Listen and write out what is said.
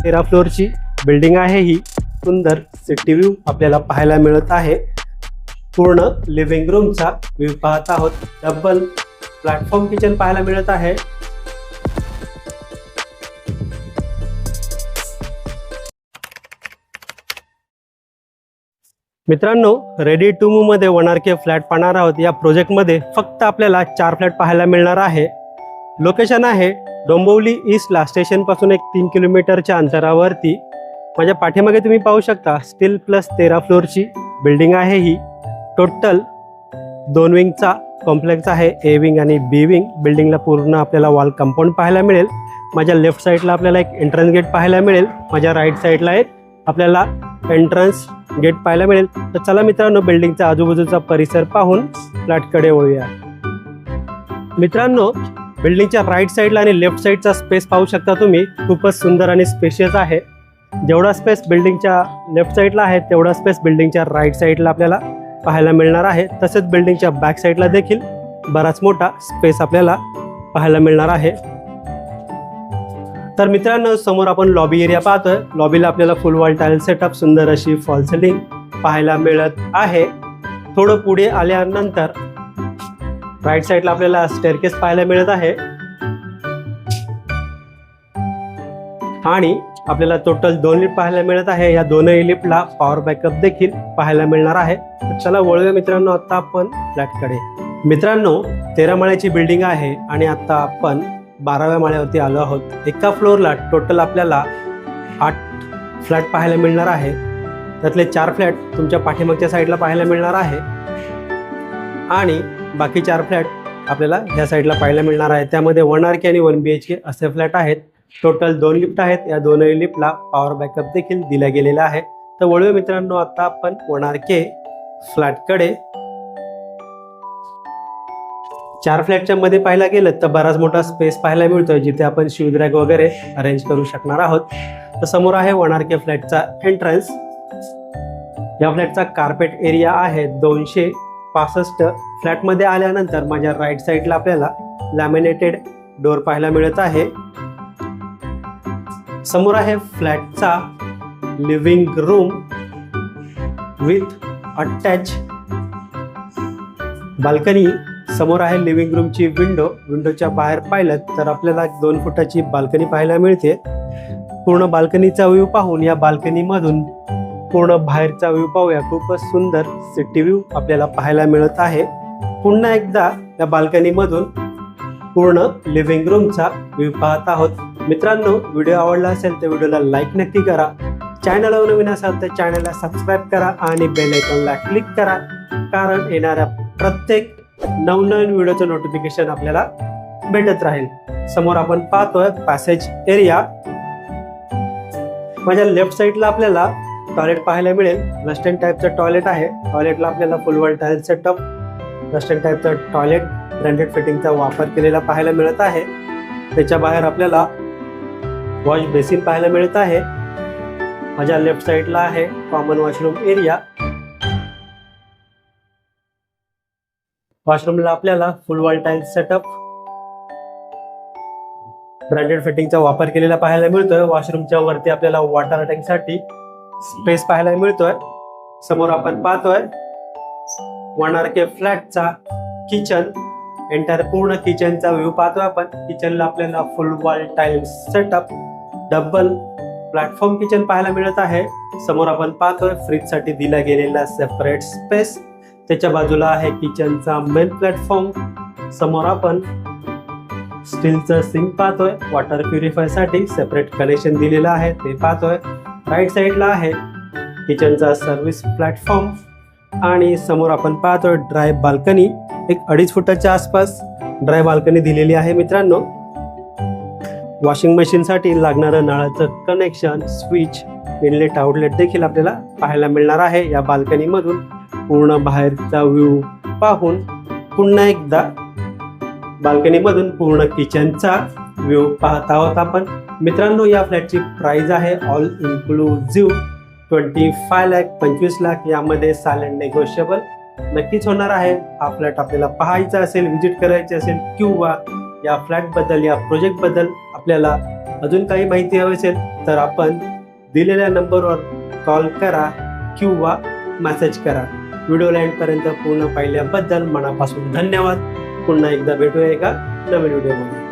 13 फ्लोअरची building आहे। ही सुंदर city view आपल्याला पाहायला मिळत आहे। पूर्ण लिव्हिंग रूमचा व्ह्यू पाहत आहोत। डबल प्लॅटफॉर्म किचन पाहायला मिळत आहे। मित्रांनो, रेडी टू मूव मध्ये 1 RK फ्लॅट पाहणार आहोत। या प्रोजेक्ट मध्ये फक्त आपल्याला 4 फ्लॅट पाहायला मिळणार आहे। लोकेशन आहे डोंबिवली ईस्टला स्टेशन पासून एक 3 किलोमीटरच्या अंतरावरती। माझ्या पाठीमागे तुम्ही पाहू शकता स्टील प्लस 13 फ्लोअरची बिल्डिंग आहे। ही टोटल 2 विंगचा कॉम्प्लेक्स आहे। ए विंग आणि बी विंग। बिल्डिंगला पूर्ण आपल्याला वॉल कंपाऊंड पाहायला मिळेल। माझ्या लेफ्ट साईडला आपल्याला एक एंट्रन्स गेट पाहायला मिळेल। माझ्या राईट साईडला एक आपल्याला एंट्रन्स गेट पाहायला मिळेल। तर चला मित्रांनो, बिल्डिंगचा आजूबाजूचा परिसर पाहून फ्लॅटकडे वळूया। मित्रांनो, बिल्डिंगच्या राईट साईडला आणि लेफ्ट साईडचा स्पेस पाहू शकता तुम्ही। खूपच सुंदर आणि स्पेशियस आहे। जेवढा स्पेस बिल्डिंगच्या लेफ्ट साईडला आहे तेवढा स्पेस बिल्डिंगच्या राईट साईडला आपल्याला पाहायला मिळणार आहे। तसेच बिल्डिंगच्या बॅक साईडला देखील बराच मोठा स्पेस आपल्याला पाहायला मिळणार आहे। तर मित्रांनो, समोर आपण लॉबी एरिया पाहतोय। लॉबीला आपल्याला फुल वॉल टाईल सेटअप, सुंदर अशी फॉल सिलिंग पाहायला मिळत आहे। थोडं पुढे आल्यानंतर राईट साईडला आपल्याला स्टेअरकेस पाहायला मिळत आहे आणि आपल्याला टोटल 2 लिफ्ट पाहायला मिळत आहे। या दोनही लिफ्टला पॉवर बॅकअप देखील पाहायला मिळणार आहे। तर चला वळूया मित्रांनो आता आपण फ्लॅटकडे। मित्रांनो, 13 माळ्याची बिल्डिंग आहे आणि आता आपण 12व्या माळ्यावरती आलो आहोत। एका फ्लोअरला टोटल आपल्याला 8 फ्लॅट पाहायला मिळणार आहे। त्यातले 4 फ्लॅट तुमच्या पाठीमागच्या साईडला पाहायला मिळणार आहे आणि बाकी 4 फ्लॅट आपल्याला ह्या साईडला पाहायला मिळणार आहे। त्यामध्ये 1 RK आणि 1 BHK असे फ्लॅट आहेत। टोटल 2 लिफ्ट आहेत। या दोनही लिफ्टला पॉवर बॅकअप देखील दिला गेलेला आहे। तर वळूया मित्रांनो आता आपण 1 RK फ्लॅटकडे। 4 फ्लॅटच्या मध्ये पाहायला गेलं तर बराच मोठा स्पेस पाहायला मिळतोय, जिथे आपण शूज रॅक वगैरे अरेंज करू शकणार आहोत। तर समोर आहे 1 RK फ्लॅटचा एंट्रन्स। या फ्लॅटचा कार्पेट एरिया आहे 265। फ्लॅटमध्ये आल्यानंतर माझ्या राईट साईडला आपल्याला लॅमिनेटेड डोअर पाहायला मिळत आहे। समोर आहे फ्लॅटचा living room with attach balcony. समोर आहे लिव्हिंग रूमची विंडो। विंडोच्या बाहेर पाहिलं तर आपल्याला 2 फुटाची बाल्कनी पाहायला मिळते। पूर्ण बाल्कनीचा व्ह्यू पाहून या बाल्कनीमधून पूर्ण बाहेरचा व्ह्यू पाहूया। खूपच सुंदर सिटी व्ह्यू आपल्याला पाहायला मिळत आहे। पुन्हा एकदा या बाल्कनीमधून पूर्ण लिव्हिंग रूमचा व्ह्यू पाहत आहोत। मित्रांनो, व्हिडिओ आवडला असेल तर व्हिडिओला लाईक नक्की करा। चॅनलवर नवीन असाल तर चॅनलला सबस्क्राईब करा आणि बेल आयकॉनला क्लिक करा, कारण येणाऱ्या प्रत्येक नवनवीन व्हिडिओचं नोटिफिकेशन आपल्याला भेटत राहील। समोर आपण पाहतोय पॅसेज एरिया। माझ्या लेफ्ट साईडला आपल्याला टॉयलेट पाहायला मिळेल। वेस्टर्न टाईपचं टॉयलेट आहे। टॉयलेटला आपल्याला full wall tile setup, western टाईपचं टॉयलेट, ब्रँडेड फिटिंगचा वापर केलेला पाहायला मिळत आहे। त्याच्या बाहेर आपल्याला वॉश बेसिन पाहायला मिळत आहे। माझ्या लेफ्ट साईडला आहे कॉमन वॉशरूम एरिया। वॉशरूमला आपल्याला full wall tile setup, branded फिटिंगचा वापर केलेला पाहायला मिळतोय। वॉशरूमच्या वरती आपल्याला वॉटर टँकसाठी स्पेस पाहायला मिळतोय। समोर आपण पाहतोय 1 RK फ्लॅटचा किचन। एंटायर पूर्ण किचनचा व्ह्यू पाहतोय आपण। किचनला आपल्याला full wall tile setup, double platform kitchen पाहायला मिळत आहे। समोर आपण पाहतोय फ्रीजसाठी दिला गेलेला सेपरेट स्पेस। त्याच्या बाजूला आहे किचनचा मेन प्लॅटफॉर्म। समोर आपण स्टीलचं सिंक पाहतोय। वॉटर प्युरिफायर साठी सेपरेट कनेक्शन दिलेलं आहे ते पाहतोय। राईट साईडला आहे किचनचा सर्व्हिस प्लॅटफॉर्म आणि समोर आपण पाहतोय ड्राय बाल्कनी। एक 2.5 फुटाच्या आसपास ड्राय बाल्कनी दिलेली आहे। मित्रांनो, वॉशिंग मशीन साठी लागणारं नळाचं कनेक्शन, स्विच, इनलेट आउटलेट देखील आपल्याला पाहायला मिळणार आहे। या बाल्कनी मधून पूर्ण बाहेरचा व्ह्यू पाहून पुन्हा एकदा बाल्कनी मधून पूर्ण किचनचा व्ह्यू पाहत आहोत आपण। मित्रांनो, या फ्लॅटची प्राइस आहे ऑल इन्क्लुझिव्ह 25 लाख, 25 लाख। यामध्ये सायलेंट नेगोशिएबल नक्कीच होणार आहे। हा फ्लॅट आपल्याला पाहायचा असेल, व्हिजिट करायची असेल किंवा या फ्लॅट बद्दल, या प्रोजेक्ट बद्दल आपल्याला अजून काही माहिती हवी असेल तर आपण दिलेल्या नंबरवर कॉल करा किंवा मेसेज करा. व्हिडिओला एंडपर्यंत पूर्ण पाहिल्याबद्दल मनापासून धन्यवाद. पुन्हा एकदा भेटूया एका नवीन व्हिडिओमध्ये.